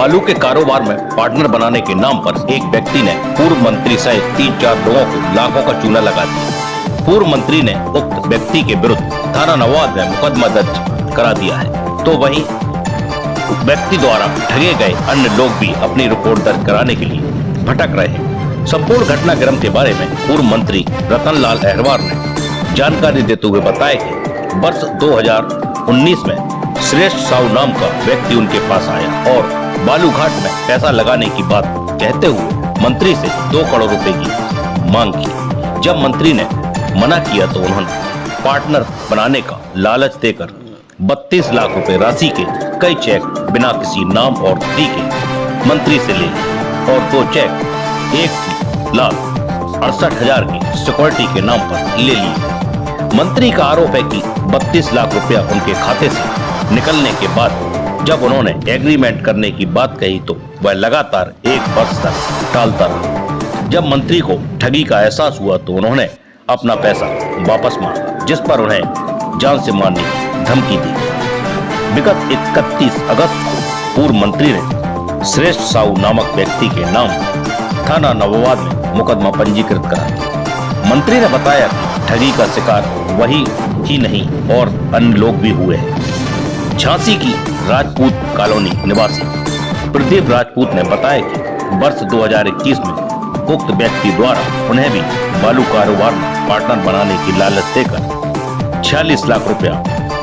बालू के कारोबार में पार्टनर बनाने के नाम पर एक व्यक्ति ने पूर्व मंत्री सहित 3-4 लोगों को लाखों का चूना लगा दिया। पूर्व मंत्री ने उक्त व्यक्ति के विरुद्ध थाना नवाद में मुकदमा दर्ज करा दिया है, तो वहीं व्यक्ति द्वारा ठगे गए अन्य लोग भी अपनी रिपोर्ट दर्ज कराने के लिए भटक रहे हैं। संपूर्ण घटनाक्रम के बारे में पूर्व मंत्री रतनलाल अहरवार ने जानकारी देते हुए बताया कि वर्ष 2019 में श्रेष्ठ साहू नाम का व्यक्ति उनके पास आया और बालूघाट में पैसा लगाने की बात कहते हुए मंत्री से 2 करोड़ रुपए की मांग की। जब मंत्री ने मना किया तो उन्होंने पार्टनर बनाने का लालच देकर 32 लाख रुपए राशि के कई चेक बिना किसी नाम और तिथि के मंत्री से ले लिए और 2 चेक 1,68,000 की सिक्योरिटी के नाम पर ले लिए। मंत्री का आरोप है कि 32 लाख रुपया उनके खाते से निकलने के बाद जब उन्होंने एग्रीमेंट करने की बात कही तो वह लगातार 1 वर्ष तक टालता रहा। जब मंत्री को ठगी का एहसास हुआ तो उन्होंने अपना पैसा वापस मांगा, जिस पर उन्हें जान से मारने की धमकी दी। विगत 31 अगस्त को पूर्व मंत्री ने श्रेष्ठ साहू नामक व्यक्ति के नाम थाना नवाद में मुकदमा पंजीकृत करा दिया। मंत्री ने बताया कि ठगी का शिकार वही ही नहीं और अन्य लोग भी हुए हैं। झांसी की राजपूत कॉलोनी निवासी प्रदीप राजपूत ने बताया कि वर्ष 2021 में उक्त व्यक्ति द्वारा उन्हें भी बालू कारोबार में पार्टनर बनाने की लालच देकर 46 लाख रुपया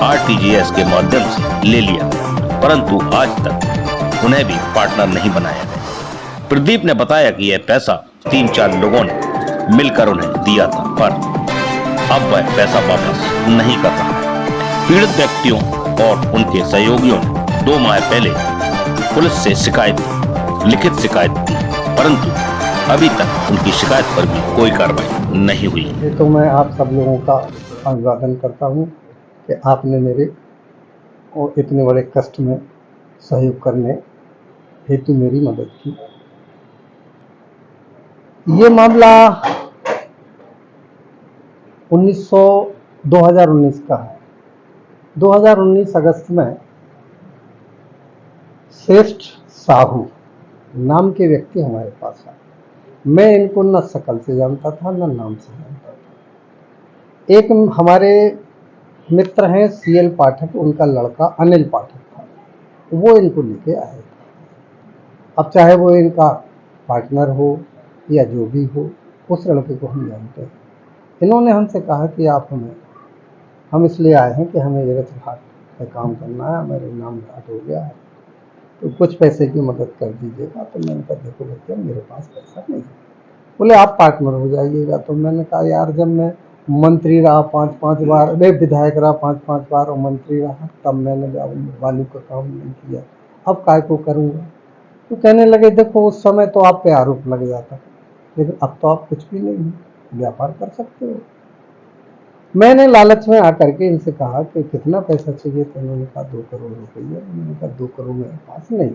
RTGS के माध्यम से ले लिया गया, परंतु आज तक उन्हें भी पार्टनर नहीं बनाया गया। प्रदीप ने बताया कि यह पैसा 3-4 लोगों ने मिलकर उन्हें दिया था, पर अब वह पैसा वापस नहीं कर रहा है। पीड़ित व्यक्तियों और उनके सहयोगियों ने 2 माह पहले पुलिस से लिखित शिकायत की, परंतु अभी तक उनकी शिकायत पर भी कोई कार्रवाई नहीं हुई। ये तो मैं आप सब लोगों का अभिवादन करता हूँ कि आपने मेरे और इतने बड़े कष्ट में सहयोग करने हेतु मेरी मदद की। ये मामला 2019 का है। 2019 अगस्त में श्रेष्ठ साहू नाम के व्यक्ति हमारे पास आए। मैं इनको न शकल से जानता था न नाम से जानता था। एक हमारे मित्र हैं CL पाठक, उनका लड़का अनिल पाठक था, वो इनको लेके आए थे। अब चाहे वो इनका पार्टनर हो या जो भी हो, उस लड़के को हम जानते हैं। इन्होंने हमसे कहा कि हम इसलिए आए हैं कि हमें जगत घाट पे काम करना है, मेरे नाम घाट हो गया है, तो कुछ पैसे की मदद कर दीजिएगा। तो मैंने कहा देखो भैया, मेरे पास पैसा नहीं है। बोले आप पार्टनर हो जाइएगा। तो मैंने कहा यार, जब मैं मंत्री रहा 5-5 बार, विधायक रहा 5-5 बार और मंत्री रहा, तब मैंने बालू का काम नहीं किया, अब काय को करूँगा। तो कहने लगे देखो, उस समय तो आप पे आरोप लग जाता, लेकिन अब तो आप कुछ भी नहीं, व्यापार कर सकते हो। मैंने लालच में आकर के इनसे कहा कि कितना पैसा चाहिए, तो उन्होंने कहा 2 करोड़ रुपया। मैंने कहा 2 करोड़ मेरे पास नहीं।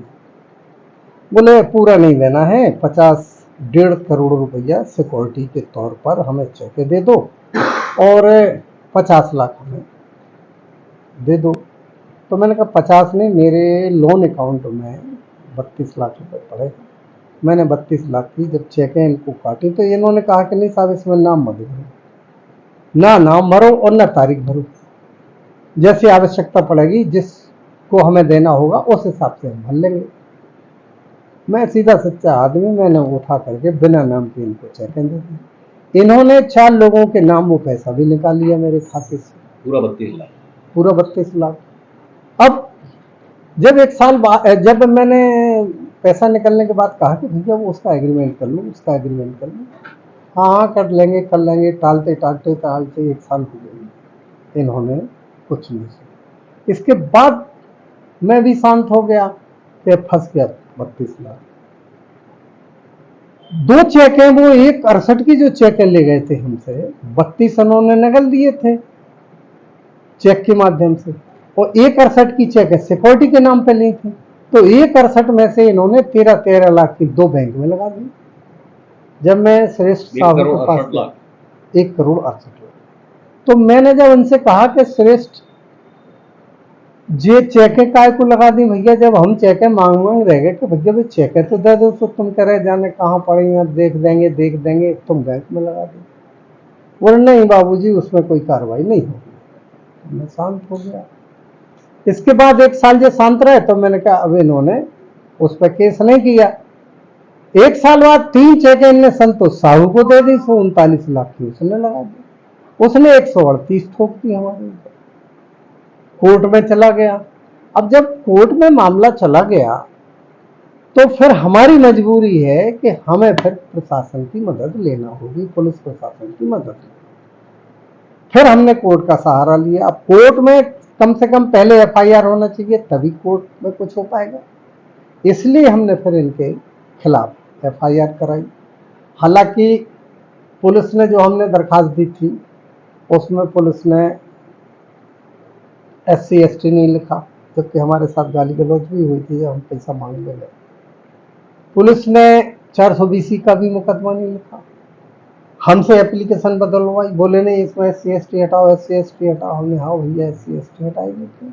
बोले पूरा नहीं देना है, 1.5 करोड़ रुपया सिक्योरिटी के तौर पर हमें चेक दे दो और 50 लाख हमें दे दो। तो मैंने कहा 50 नहीं, मेरे लोन अकाउंट में 32 लाख रुपए पड़े। मैंने 32 लाख की जब चेकें इनको काटी तो इन्होंने कहा कि नहीं साहब, इसमें नाम मत भरो, ना नाम भरो और ना तारीख भरो, जैसी आवश्यकता पड़ेगी जिसको हमें देना होगा उस हिसाब से हम भर लेंगे। मैं सीधा सच्चा आदमी, मैंने उठा करके बिना नाम के इनको चेकें दे दी। इन्होंने 4 लोगों के नाम वो पैसा भी निकाल लिया मेरे खाते से, पूरा 32 लाख। अब जब 1 साल बाद जब मैंने पैसा निकलने के बाद कहा कि भैया वो उसका एग्रीमेंट कर लो, उसका एग्रीमेंट कर लो, हाँ कर लेंगे कर लेंगे, टालते 1 साल हो गए, इन्होंने कुछ नहीं किया। इसके बाद मैं भी शांत हो गया कि फंस गया 32 लाख। 2 चेक हैं, वो 1.68 की जो चेकें ले गए थे हमसे, 32 उन्होंने नकल दिए थे चेक के माध्यम से, और 1.68 की चेक है सिक्योरिटी के नाम पे ली थी। तो 1.68 में से इन्होंने 13 लाख की 2 बैंक में लगा दी। जब मैं श्रेष्ठ साहू के पास 1 करोड़ 68 लाख, तो मैंने जब उनसे कहा कि श्रेष्ठ ये चेकें काय को लगा दी भैया, जब हम चेकें मांग मांग रह गए कि भैया भाई चेकें तो दे दो, तो तुम कह रहे जाने कहाँ पड़ी अब देख देंगे तुम बैंक में लगा दो। बोले नहीं बाबूजी उसमें कोई कार्रवाई नहीं होगी। मैं शांत हो गया। इसके बाद 1 साल जो शांत रहे तो मैंने कहा अब इन्होंने उस पर केस नहीं किया। 1 साल बाद 3 चेकें इनने संतोष साहू को दे दी, 139 लाख की उसने लगा दी। उसने 138 ठोक दी हमारे ऊपर। कोर्ट में चला गया। अब जब कोर्ट में मामला चला गया तो फिर हमारी मजबूरी है कि हमें फिर प्रशासन की मदद लेना होगी, पुलिस प्रशासन की मदद। फिर हमने कोर्ट का सहारा लिया। अब कोर्ट में कम से कम पहले एफआईआर होना चाहिए, तभी कोर्ट में कुछ हो पाएगा। इसलिए हमने फिर इनके खिलाफ एफआईआर कराई। हालांकि पुलिस ने जो हमने दरखास्त दी थी उसमें पुलिस ने SC ST नहीं लिखा, जबकि हमारे साथ गाली गलौज भी हुई थी जब हम पैसा मांगने गए। पुलिस ने 420 का भी मुकदमा नहीं लिखा। हमसे एप्लीकेशन बदलवाई, बोले नहीं इसमें SC ST हटाओ, SC ST हटाओ। हमने हाँ भैया SC ST हटाई थी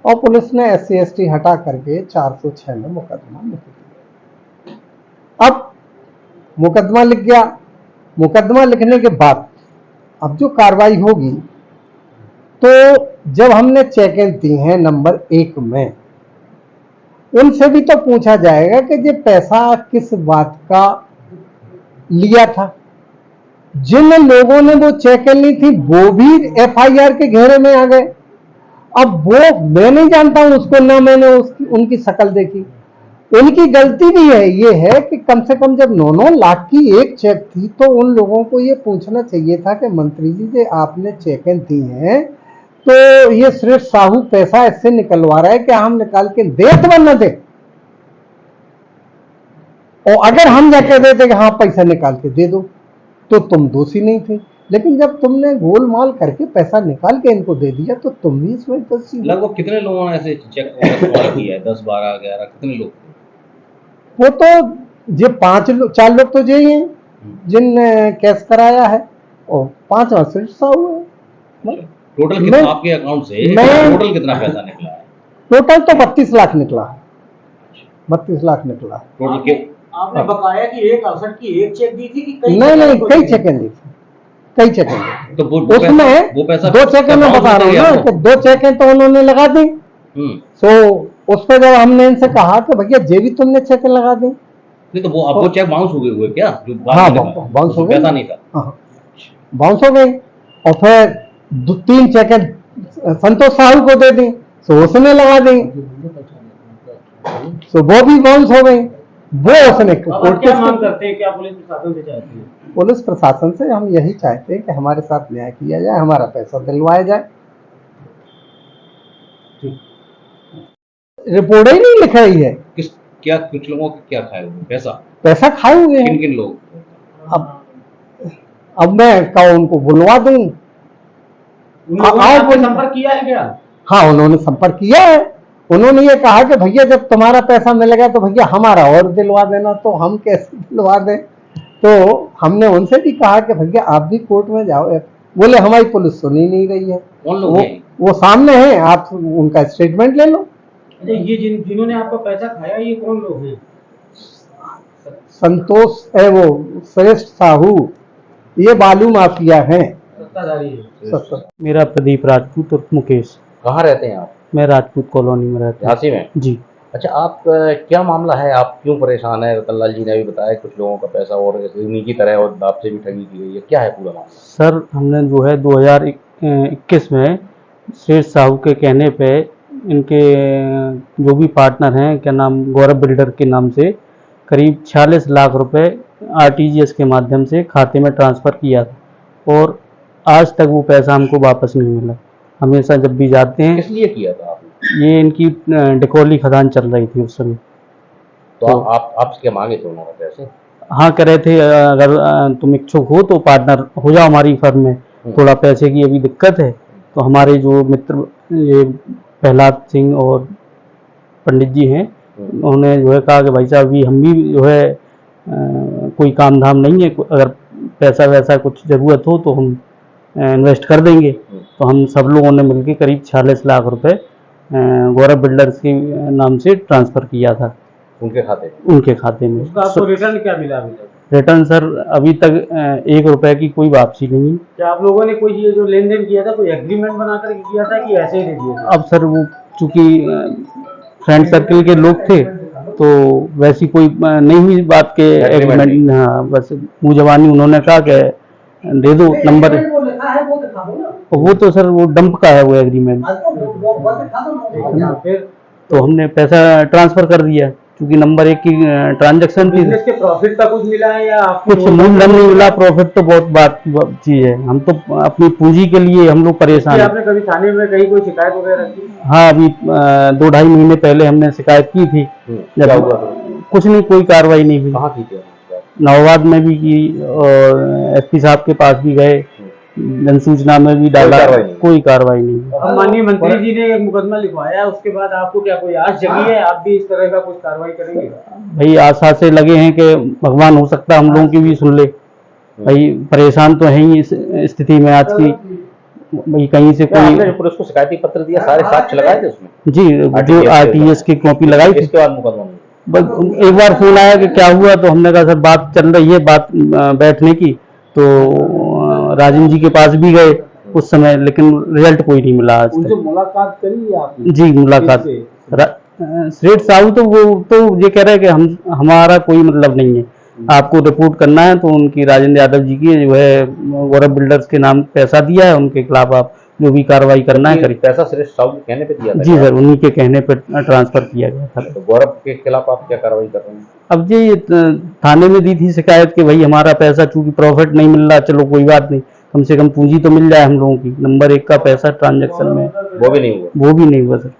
और पुलिस ने SC ST हटा करके 406 में मुकदमा लिख दिया। अब मुकदमा लिख गया। मुकदमा लिखने के बाद अब जो कार्रवाई होगी, तो जब हमने चेकें दी हैं नंबर 1 में, उनसे भी तो पूछा जाएगा कि ये पैसा किस बात का लिया था। जिन लोगों ने वो चेकें ली थी वो भी एफआईआर के घेरे में आ गए। अब वो मैं नहीं जानता हूं उसको, ना मैंने उनकी शक्ल देखी। उनकी गलती भी है, ये है कि कम से कम जब 9-9 लाख की एक चेक थी तो उन लोगों को ये पूछना चाहिए था कि मंत्री जी से आपने चेकें दी हैं तो ये सिर्फ साहू पैसा इससे निकलवा रहा है कि हम निकाल के दे अथवा न दे। और अगर हम जाके देते कि हाँ पैसा निकाल के दे दो तो तुम दोषी नहीं थे। लेकिन जब तुमने गोलमाल करके पैसा निकाल के इनको दे दिया तो तुम भी इसमें दोषी हो। लगभग कितने लोगों ने ऐसे चेक किया है? 10, 12, 11 कितने लोग? वो तो ये 4 लोग तो ये ही हैं जिनने केस कराया है और 5वां सिर्फ साहू है। टोटल कितना आपके अकाउंट से टोटल कितना पैसा निकला है? टोटल तो 32 लाख निकला है। 32 लाख निकला है टोटल के आपने बकाया कि 168 की एक चेक दी थी कि नहीं कई चेकें दी थी, कई चेकें दी थी। तो उसमें वो पैसा 2 चेकें मैं बता रहा हूँ ना कि 2 चेकें तो उन्होंने लगा दी। तो उस पर जब हमने इनसे कहा कि भैया ये भी तुमने चेकें लगा दी, नहीं तो वो चेक बाउंस हो गए हुए क्या? जो हाँ बाउंस हो गए, पैसा नहीं था, हाँ बाउंस हो गई। और फिर 3 चेकें संतोष साहू को दे दी तो उसने लगा दी, तो वो भी बाउंस हो गई। वो उसने कोर्ट क्या मांग करते हैं, क्या पुलिस प्रशासन से चाहते हैं? पुलिस प्रशासन से हम यही चाहते हैं कि हमारे साथ न्याय किया जाए, हमारा पैसा दिलवाया जाए। रिपोर्ट ही नहीं लिख रही है। क्या कुछ लोगों का क्या खाए हुए पैसा खाए हुए हैं। किन लोग? अब मैं क्या उनको बुलवा दूं? आपने संपर्क किया है क्या? हाँ उन्होंने संपर्क किया है। उन्होंने ये कहा कि भैया जब तुम्हारा पैसा मिलेगा तो भैया हमारा और दिलवा देना। तो हम कैसे दिलवा दें? तो हमने उनसे भी कहा कि भैया आप भी कोर्ट में जाओ। बोले हमारी पुलिस सुनी नहीं रही है। कौन लोग हैं? वो सामने है, आप उनका स्टेटमेंट ले लो। ये जिन्होंने आपका पैसा खाया ये कौन लोग हैं? संतोष है, वो श्रेष्ठ साहू, ये बालू माफिया हैं। सत्ताधारी है। मेरा प्रदीप राजपूत और मुकेश। कहाँ रहते हैं आप? मैं राजपूत कॉलोनी में रहता झांसी में? हूँ जी। अच्छा, आप क्या मामला है? आप क्यों परेशान है? रतनलाल जी ने भी बताया कुछ लोगों का पैसा और उन्हीं की तरह और आपसे भी ठगी की गई है, क्या है पूरा मामला? सर हमने जो है 2021 में शेष साहू के कहने पे इनके जो भी पार्टनर हैं, क्या नाम, गौरव बिल्डर के नाम से करीब 46 लाख रुपए RTGS के माध्यम से खाते में ट्रांसफ़र किया था और आज तक वो पैसा हमको वापस नहीं मिला। हमेशा जब भी जाते हैं। किस लिए किया था आपने? ये इनकी डिकोली खदान चल रही थी उस समय। तो आप क्या मांगे थे उन्होंने पैसे? हाँ कह रहे थे अगर तुम इच्छुक हो तो पार्टनर हो जाओ हमारी फर्म में, थोड़ा पैसे की अभी दिक्कत है। तो हमारे जो मित्र ये प्रहलाद सिंह और पंडित जी हैं, उन्होंने जो है कहा कि भाई साहब अभी हम भी जो है कोई काम धाम नहीं है, अगर पैसा वैसा कुछ ज़रूरत हो तो हम इन्वेस्ट कर देंगे। तो हम सब लोगों ने मिलकर करीब 46 लाख रुपए गौरव बिल्डर्स के नाम से ट्रांसफ़र किया था उनके खाते में? उनके खाते में। उसका आपको रिटर्न क्या मिला अभी तक? रिटर्न सर अभी तक 1 रुपए की कोई वापसी नहीं है। क्या आप लोगों ने कोई ये जो लेन देन किया था कोई एग्रीमेंट बना कर किया था कि ऐसे ही दे दिए थे? अब सर वो चूंकि फ्रेंड सर्कल के लोग थे तो वैसी कोई नहीं हुई बात के एग्रीमेंट। हाँ, बस मुँह जबानी उन्होंने कहा कि दे दो नंबर। वो तो सर वो डंप का है वो एग्रीमेंट। फिर तो हमने पैसा ट्रांसफर कर दिया क्योंकि नंबर 1 की ट्रांजैक्शन थी। बिजनेस के प्रॉफिट का कुछ मिला है या आपको कुछ मूलधन नहीं मिला, प्रॉफिट तो बहुत बात चीज है। हम तो अपनी पूंजी के लिए हम लोग परेशान हैं। आपने कभी थाने में कहीं कोई शिकायत वगैरह की? हाँ, अभी 2-2.5 महीने पहले हमने शिकायत की थी। क्या हुआ था? कुछ नहीं, कोई कार्रवाई नहीं हुई। कहाँ की थी? नवाबाद में भी की और एसपी साहब के पास भी गए, जनसूचना में भी डाला, कोई कार्रवाई नहीं। अब माननीय मंत्री जी ने एक मुकदमा लिखवाया, उसके बाद आपको क्या कोई आस जगी है आप भी इस तरह का कुछ कार्रवाई करेंगे? भाई आशा से लगे हैं कि भगवान हो सकता है हम लोगों की भी सुन ले। भाई परेशान तो है ही इस स्थिति में आज की। भाई कहीं से कोई आपने पुलिस को शिकायती पत्र दिया, सारे साक्ष्य लगाए थे उसमें? जी, जो RTS की कॉपी लगाई थी। इसके बाद मुकदमा नहीं? बस एक बार फोन आया कि क्या हुआ, तो हमने कहा सर बात चल रही है, बात बैठने की। तो राजन जी के पास भी गए उस समय, लेकिन रिजल्ट कोई नहीं मिला आज उनसे तक। मुलाकात करी है आपने? जी मुलाकात। श्रेठ साहू तो वो तो ये कह रहे हैं कि हमारा कोई मतलब नहीं है, आपको रिपोर्ट करना है तो उनकी राजेंद्र यादव जी की जो है गौरव बिल्डर्स के नाम पैसा दिया है, उनके खिलाफ आप जो भी कार्रवाई करना है करिए। पैसा श्रेष्ठ साहू के कहने पे दिया था? जी सर, उन्हीं के कहने पर ट्रांसफर किया गया था। तो गौरव के खिलाफ आप क्या कार्रवाई कर रहे हैं? अब ये थाने में दी थी शिकायत कि भाई हमारा पैसा चूंकि प्रॉफिट नहीं मिल रहा, चलो कोई बात नहीं, कम से कम पूंजी तो मिल जाए हम लोगों की। नंबर 1 का पैसा ट्रांजैक्शन में वो भी नहीं हुआ? वो भी नहीं हुआ सर।